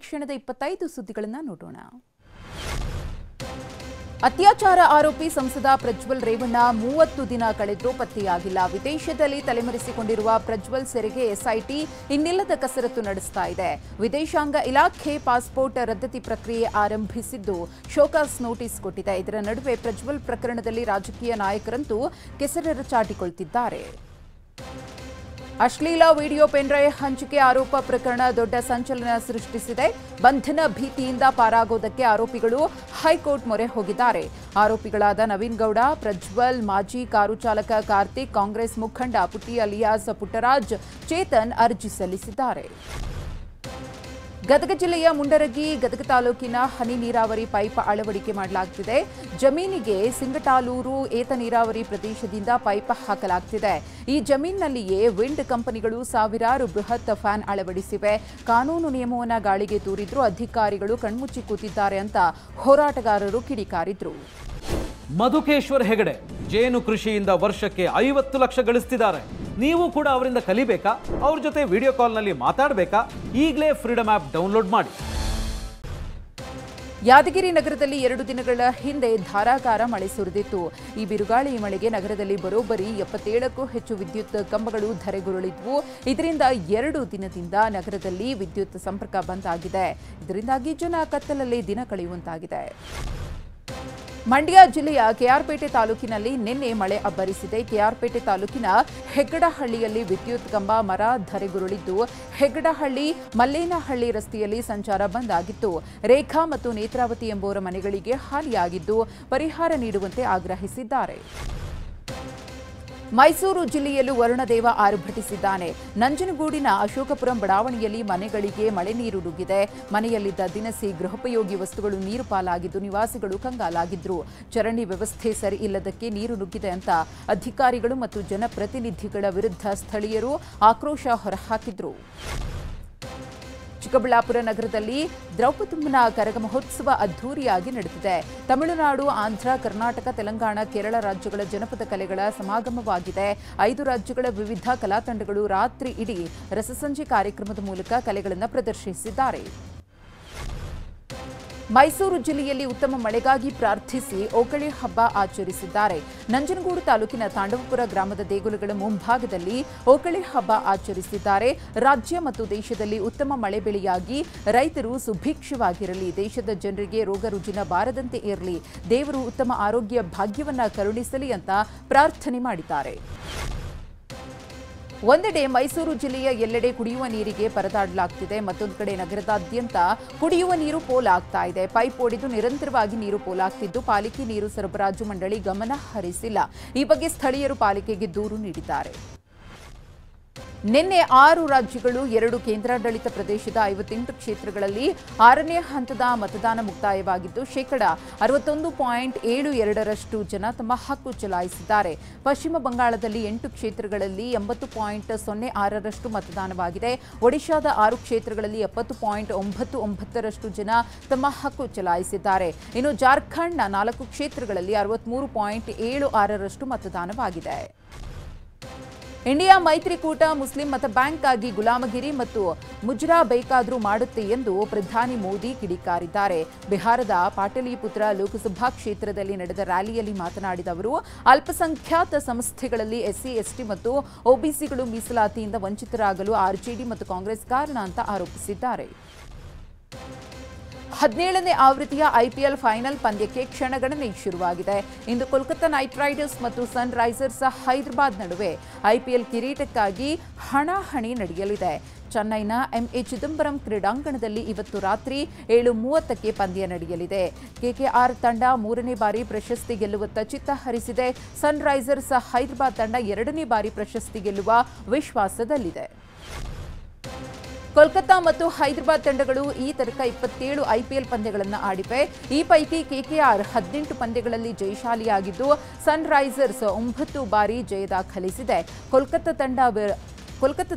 ಕ್ಷಣದ 25 ಸುದ್ದಿಗಳನ್ನು ನೋಡೋಣ. ಅತ್ಯಾಚಾರ ಆರೋಪಿ ಸಂಸದ ಪ್ರಜ್ವಲ್ ರೇವಣ್ಣ 30 ದಿನ ಕಳೆದರೂ ಪತ್ತೆಯಾಗಿಲ್ಲ. ವಿದೇಶದಲ್ಲಿ ತಲೆಮರೆಸಿಕೊಂಡಿರುವ ಪ್ರಜ್ವಲ್ ಸೆರೆಗೆ ಎಸ್ಐಟಿ ಇನ್ನಿಲ್ಲದ ಕಸರತ್ತು ನಡೆಸ್ತಾ ಇದೆ. ವಿದೇಶಾಂಗ ಇಲಾಖೆ ಪಾಸ್ಪೋರ್ಟ್ ರದ್ದತಿ ಪ್ರಕ್ರಿಯೆ ಆರಂಭಿಸಿದ್ದು ಶೋಕಾಸ್ ನೋಟಿಸ್ ಕೊಟ್ಟಿದೆ. ಇದರ ನಡುವೆ ಪ್ರಜ್ವಲ್ ಪ್ರಕರಣದಲ್ಲಿ ರಾಜಕೀಯ ನಾಯಕರಂತೂ ಕೆಸರೆರ ಚಾಟಿಕೊಳ್ತಿದ್ದಾರೆ. ಅಶ್ಲೀಲ ವಿಡಿಯೋ ಪೆನ್ಡ್ರೈವ್ ಹಂಚಿಕೆ ಆರೋಪ ಪ್ರಕರಣ ದೊಡ್ಡ ಸಂಚಲನ ಸೃಷ್ಟಿಸಿದೆ. ಬಂಧನ ಭೀತಿಯಿಂದ ಪಾರಾಗೋದಕ್ಕೆ ಆರೋಪಿಗಳು ಹೈಕೋರ್ಟ್ ಮೊರೆ ಹೋಗಿದ್ದಾರೆ. ಆರೋಪಿಗಳಾದ ನವೀನ್ ಗೌಡ, ಪ್ರಜ್ವಲ್, ಮಾಜಿ ಕಾರು ಚಾಲಕ ಕಾರ್ತಿಕ್, ಕಾಂಗ್ರೆಸ್ ಮುಖಂಡ ಪುಟ್ಟಿ ಅಲಿಯಾಸ್ ಪುಟ್ಟರಾಜ್, ಚೇತನ್ ಅರ್ಜಿ ಸಲ್ಲಿಸಿದ್ದಾರೆ. ಗದಗ ಜಿಲ್ಲೆಯ ಮುಂಡರಗಿ, ಗದಗ ತಾಲೂಕಿನ ಹನಿ ನೀರಾವರಿ ಪೈಪ್ ಅಳವಡಿಕೆ ಮಾಡಲಾಗುತ್ತಿದೆ. ಜಮೀನಿಗೆ ಸಿಂಗಟಾಲೂರು ಏತ ನೀರಾವರಿ ಪ್ರದೇಶದಿಂದ ಪೈಪ್ ಹಾಕಲಾಗುತ್ತಿದೆ. ಈ ಜಮೀನಿನಲ್ಲಿಯೇ ವಿಂಡ್ ಕಂಪನಿಗಳು ಸಾವಿರಾರು ಬೃಹತ್ ಫ್ಯಾನ್ ಅಳವಡಿಸಿವೆ. ಕಾನೂನು ನಿಯಮವನ್ನು ಗಾಳಿಗೆ ತೂರಿದ್ರು ಅಧಿಕಾರಿಗಳು ಕಣ್ಮುಚ್ಚಿ ಕೂತಿದ್ದಾರೆ ಅಂತ ಹೋರಾಟಗಾರರು ಕಿಡಿಕಾರಿದ್ರು. ಮಧುಕೇಶ್ವರ್ ಹೆಗಡೆ ಜೇನು ಕೃಷಿಯಿಂದ ವರ್ಷಕ್ಕೆ 50 ಲಕ್ಷ ಗಳಿಸ್ತಿದ್ದಾರೆ. ನೀವು ಕೂಡ ಅವರಿಂದ ಕಲಿಬೇಕಾ? ಅವ್ರ ಜೊತೆ ವಿಡಿಯೋ ಕಾಲ್ನಲ್ಲಿ ಮಾತಾಡಬೇಕಾ? ಈಗಲೇ ಫ್ರೀಡಮ್ ಆ್ಯಪ್ ಡೌನ್ಲೋಡ್ ಮಾಡಿ. ಯಾದಗಿರಿ ನಗರದಲ್ಲಿ 2 ದಿನಗಳ ಹಿಂದೆ ಧಾರಾಕಾರ ಮಳೆ ಸುರಿದಿತ್ತು. ಈ ಬಿರುಗಾಳಿ ಮಳೆಗೆ ನಗರದಲ್ಲಿ ಬರೋಬ್ಬರಿ 77ಕ್ಕೂ ಹೆಚ್ಚು ವಿದ್ಯುತ್ ಕಂಬಗಳು ಧರೆಗುರುಳಿದ್ವು. ಇದರಿಂದ 2 ದಿನದಿಂದ ನಗರದಲ್ಲಿ ವಿದ್ಯುತ್ ಸಂಪರ್ಕ ಬಂದ್ ಆಗಿದೆ. ಇದರಿಂದಾಗಿ ಜನ ಕತ್ತಲಲ್ಲಿ ದಿನ ಕಳೆಯುವಂತಾಗಿದೆ. ಮಂಡ್ಯ ಜಿಲ್ಲೆಯ ಕೆಆರ್ಪೇಟೆ ತಾಲೂಕಿನಲ್ಲಿ ನಿನ್ನೆ ಮಳೆ ಅಬ್ಬರಿಸಿದೆ. ಕೆಆರ್ಪೇಟೆ ತಾಲೂಕಿನ ಹೆಗ್ಗಡಹಳ್ಳಿಯಲ್ಲಿ ವಿದ್ಯುತ್ ಕಂಬ ಮರ ಧರೆಗುರುಳಿದ್ದು ಹೆಗ್ಗಡಹಳ್ಳಿ ಮಲ್ಲೇನಹಳ್ಳಿ ರಸ್ತೆಯಲ್ಲಿ ಸಂಚಾರ ಬಂದ್ ಆಗಿತ್ತು. ರೇಖಾ ಮತ್ತು ನೇತ್ರಾವತಿ ಎಂಬುವರ ಮನೆಗಳಿಗೆ ಹಾನಿಯಾಗಿದ್ದು ಪರಿಹಾರ ನೀಡುವಂತೆ ಆಗ್ರಹಿಸಿದ್ದಾರೆ. ಮೈಸೂರು ಜಿಲ್ಲೆಯಲ್ಲೂ ವರುಣದೇವ ಆರ್ಭಟಿಸಿದ್ದಾನೆ. ನಂಜನಗೂಡಿನ ಅಶೋಕಪುರಂ ಬಡಾವಣೆಯಲ್ಲಿ ಮನೆಗಳಿಗೆ ಮಳೆ ನೀರು ನುಗ್ಗಿದೆ. ಮನೆಯಲ್ಲಿದ್ದ ದಿನಸಿ ಗೃಹೋಪಯೋಗಿ ವಸ್ತುಗಳು ನೀರು ಪಾಲಾಗಿದ್ದು ನಿವಾಸಿಗಳು ಕಂಗಾಲಾಗಿದ್ರು. ಚರಂಡಿ ವ್ಯವಸ್ಥೆ ಸರಿ ಇಲ್ಲದಕ್ಕೆ ನೀರು ನುಗ್ಗಿದೆ ಅಂತ ಅಧಿಕಾರಿಗಳು ಮತ್ತು ಜನಪ್ರತಿನಿಧಿಗಳ ವಿರುದ್ಧ ಸ್ಥಳೀಯರು ಆಕ್ರೋಶ ಹೊರಹಾಕಿದ್ರು. ಚಿಕ್ಕಬಳ್ಳಾಪುರ ನಗರದಲ್ಲಿ ದ್ರೌಪದಮ್ಮನ ಕರಗ ಮಹೋತ್ಸವ ಅದ್ದೂರಿಯಾಗಿ ನಡೆದಿದೆ. ತಮಿಳುನಾಡು, ಆಂಧ್ರ, ಕರ್ನಾಟಕ, ತೆಲಂಗಾಣ, ಕೇರಳ ರಾಜ್ಯಗಳ ಜನಪದ ಕಲೆಗಳ ಸಮಾಗಮವಾಗಿದೆ. 5 ರಾಜ್ಯಗಳ ವಿವಿಧ ಕಲಾ ತಂಡಗಳು ರಾತ್ರಿ ಇಡೀ ರಸಸಂಜೆ ಕಾರ್ಯಕ್ರಮದ ಮೂಲಕ ಕಲೆಗಳನ್ನು ಪ್ರದರ್ಶಿಸಿದ್ದಾರೆ. ಮೈಸೂರು ಜಿಲ್ಲೆಯಲ್ಲಿ ಉತ್ತಮ ಮಳೆಗಾಗಿ ಪ್ರಾರ್ಥಿಸಿ ಓಕಳಿ ಹಬ್ಬ ಆಚರಿಸಿದ್ದಾರೆ. ನಂಜನಗೂಡು ತಾಲೂಕಿನ ತಾಂಡವಪುರ ಗ್ರಾಮದ ದೇಗುಲಗಳ ಮುಂಭಾಗದಲ್ಲಿ ಓಕಳಿ ಹಬ್ಬ ಆಚರಿಸಿದ್ದಾರೆ. ರಾಜ್ಯ ಮತ್ತು ದೇಶದಲ್ಲಿ ಉತ್ತಮ ಮಳೆ ಬೆಳೆಯಾಗಿ ರೈತರು ಸುಭಿಕ್ಷವಾಗಿರಲಿ, ದೇಶದ ಜನರಿಗೆ ರೋಗ ರುಜಿನ ಬಾರದಂತೆ ಇರಲಿ, ದೇವರು ಉತ್ತಮ ಆರೋಗ್ಯ ಭಾಗ್ಯವನ್ನ ಕರುಣಿಸಲಿ ಅಂತ ಪ್ರಾರ್ಥನೆ ಮಾಡಿದ್ದಾರೆ. ಒಂದೆಡೆ ಮೈಸೂರು ಜಿಲ್ಲೆಯ ಎಲ್ಲೆಡೆ ಕುಡಿಯುವ ನೀರಿಗೆ ಪರದಾಡಲಾಗುತ್ತಿದೆ. ಮತ್ತೊಂದು ಕಡೆ ನಗರದಾದ್ಯಂತ ಕುಡಿಯುವ ನೀರು ಪೋಲಾಗ್ತಾ ಇದೆ. ಪೈಪ್ ಒಡೆದು ನಿರಂತರವಾಗಿ ನೀರು ಪೋಲಾಗ್ತಿದ್ದು ಪಾಲಿಕೆ ನೀರು ಸರಬರಾಜು ಮಂಡಳಿ ಗಮನ ಹರಿಸಿಲ್ಲ. ಈ ಬಗ್ಗೆ ಸ್ಥಳೀಯರು ಪಾಲಿಕೆಗೆ ದೂರು ನೀಡಿದ್ದಾರೆ. ನಿನ್ನೆ 6 ರಾಜ್ಯಗಳು 2 ಕೇಂದ್ರಾಡಳಿತ ಪ್ರದೇಶದ 58 ಕ್ಷೇತ್ರಗಳಲ್ಲಿ 6ನೇ ಹಂತದ ಮತದಾನ ಮುಕ್ತಾಯವಾಗಿದ್ದು 61.72% ಜನ ತಮ್ಮ ಹಕ್ಕು ಚಲಾಯಿಸಿದ್ದಾರೆ. ಪಶ್ಚಿಮ ಬಂಗಾಳದಲ್ಲಿ 8 ಕ್ಷೇತ್ರಗಳಲ್ಲಿ 80.06% ಮತದಾನವಾಗಿದೆ. ಒಡಿಶಾದ 6 ಕ್ಷೇತ್ರಗಳಲ್ಲಿ 70.99% ಜನ ತಮ್ಮ ಹಕ್ಕು ಚಲಾಯಿಸಿದ್ದಾರೆ. ಇನ್ನು ಜಾರ್ಖಂಡ್ನ 4 ಕ್ಷೇತ್ರಗಳಲ್ಲಿ 63.76% ಮತದಾನವಾಗಿದೆ. ಇಂಡಿಯಾ ಮೈತ್ರಿಕೂಟ ಮುಸ್ಲಿಂ ಮತ ಬ್ಯಾಂಕ್ ಆಗಿ ಗುಲಾಮಗಿರಿ ಮತ್ತು ಮುಜ್ರಾ ಬೇಕಾದರೂ ಮಾಡುತ್ತೆ ಎಂದು ಪ್ರಧಾನಿ ಮೋದಿ ಕಿಡಿಕಾರಿದ್ದಾರೆ. ಬಿಹಾರದ ಪಾಟಲಿಪುತ್ರ ಲೋಕಸಭಾ ಕ್ಷೇತ್ರದಲ್ಲಿ ನಡೆದ ರ್ಯಾಲಿಯಲ್ಲಿ ಮಾತನಾಡಿದ ಅವರು ಅಲ್ಪಸಂಖ್ಯಾತ ಸಂಸ್ಥೆಗಳಲ್ಲಿ ಎಸ್ಸಿ, ಎಸ್ಟಿ ಮತ್ತು ಒಬಿಸಿಗಳು ಮೀಸಲಾತಿಯಿಂದ ವಂಚಿತರಾಗಲು ಆರ್ಜೆಡಿ ಮತ್ತು ಕಾಂಗ್ರೆಸ್ ಕಾರಣ ಅಂತ ಆರೋಪಿಸಿದ್ದಾರೆ. 17ನೇ ಆವೃತ್ತಿಯ ಐಪಿಎಲ್ ಫೈನಲ್ ಪಂದ್ಯಕ್ಕೆ ಕ್ಷಣಗಣನೆ ಶುರುವಾಗಿದೆ. ಇಂದು ಕೋಲ್ಕತ್ತಾ ನೈಟ್ ರೈಡರ್ಸ್ ಮತ್ತು ಸನ್ ರೈಸರ್ಸ್ ಹೈದರಾಬಾದ್ ನಡುವೆ ಐಪಿಎಲ್ ಕಿರೀಟಕ್ಕಾಗಿ ಹಣಾಹಣಿ ನಡೆಯಲಿದೆ. ಚೆನ್ನೈನ ಎಂಎ ಚಿದಂಬರಂ ಕ್ರೀಡಾಂಗಣದಲ್ಲಿ ಇವತ್ತು ರಾತ್ರಿ 7:30ಕ್ಕೆ ಪಂದ್ಯ ನಡೆಯಲಿದೆ. ಕೆಕೆಆರ್ ತಂಡ 3ನೇ ಬಾರಿ ಪ್ರಶಸ್ತಿ ಗೆಲ್ಲುವತ್ತ ಚಿತ್ತ ಹರಿಸಿದೆ. ಸನ್ ರೈಸರ್ಸ್ ಹೈದರಾಬಾದ್ ತಂಡ 2ನೇ ಬಾರಿ ಪ್ರಶಸ್ತಿ ಗೆಲ್ಲುವ ವಿಶ್ವಾಸದಲ್ಲಿದೆ. ಕೋಲ್ಕತ್ತಾ ಮತ್ತು ಹೈದರಾಬಾದ್ ತಂಡಗಳು ಈ ತನಕ 27 ಐಪಿಎಲ್ ಪಂದ್ಯಗಳನ್ನು ಆಡಿವೆ. ಈ ಪೈಕಿ ಕೆಕೆಆರ್ 18 ಪಂದ್ಯಗಳಲ್ಲಿ ಜಯಶಾಲಿಯಾಗಿದ್ದು ಸನ್ ರೈಸರ್ಸ್ 9 ಬಾರಿ ಜಯ ದಾಖಲಿಸಿದೆ. ಕೋಲ್ಕತ್ತಾ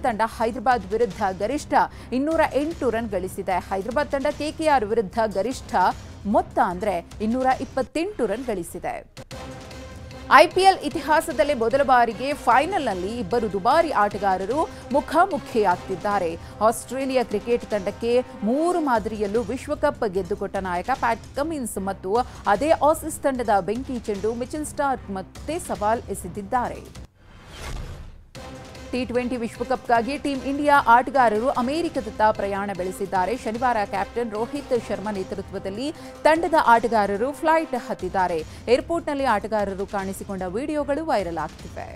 ತಂಡ ಹೈದರಾಬಾದ್ ವಿರುದ್ಧ ಗರಿಷ್ಠ 208 ರನ್ ಗಳಿಸಿದೆ. ಹೈದರಾಬಾದ್ ತಂಡ ಕೆಕೆಆರ್ ವಿರುದ್ಧ ಗರಿಷ್ಠ ಮೊತ್ತ ಅಂದರೆ 228 ರನ್ ಗಳಿಸಿದೆ. ಐಪಿಎಲ್ ಇತಿಹಾಸದಲ್ಲೇ ಮೊದಲ ಬಾರಿಗೆ ಫೈನಲ್ನಲ್ಲಿ ಇಬ್ಬರು ದುಬಾರಿ ಆಟಗಾರರು ಮುಖಾಮುಖಿಯಾಗ್ತಿದ್ದಾರೆ. ಆಸ್ಟ್ರೇಲಿಯಾ ಕ್ರಿಕೆಟ್ ತಂಡಕ್ಕೆ 3 ಮಾದರಿಯಲ್ಲೂ ವಿಶ್ವಕಪ್ ಗೆದ್ದುಕೊಟ್ಟ ನಾಯಕ ಪ್ಯಾಟ್ ಕಮಿನ್ಸ್ ಮತ್ತು ಅದೇ ಆಸೀಸ್ ತಂಡದ ಬೆಂಕಿ ಚೆಂಡು ಮಿಚೆಲ್ ಸ್ಟಾರ್ಕ್ ಮತ್ತೆ ಸವಾಲ್ ಎಸೆದಿದ್ದಾರೆ. ಟಿ20 ವಿಶ್ವಕಪ್ಗಾಗಿ ಟೀಂ ಇಂಡಿಯಾ ಆಟಗಾರರು ಅಮೆರಿಕದತ್ತ ಪ್ರಯಾಣ ಬೆಳೆಸಿದ್ದಾರೆ. ಶನಿವಾರ ಕ್ಯಾಪ್ಟನ್ ರೋಹಿತ್ ಶರ್ಮಾ ನೇತೃತ್ವದಲ್ಲಿ ತಂಡದ ಆಟಗಾರರು ಫ್ಲೈಟ್ ಹತ್ತಿದ್ದಾರೆ. ಏರ್ಪೋರ್ಟ್ನಲ್ಲಿ ಆಟಗಾರರು ಕಾಣಿಸಿಕೊಂಡ ವಿಡಿಯೋಗಳು ವೈರಲ್ ಆಗ್ತಿವೆ.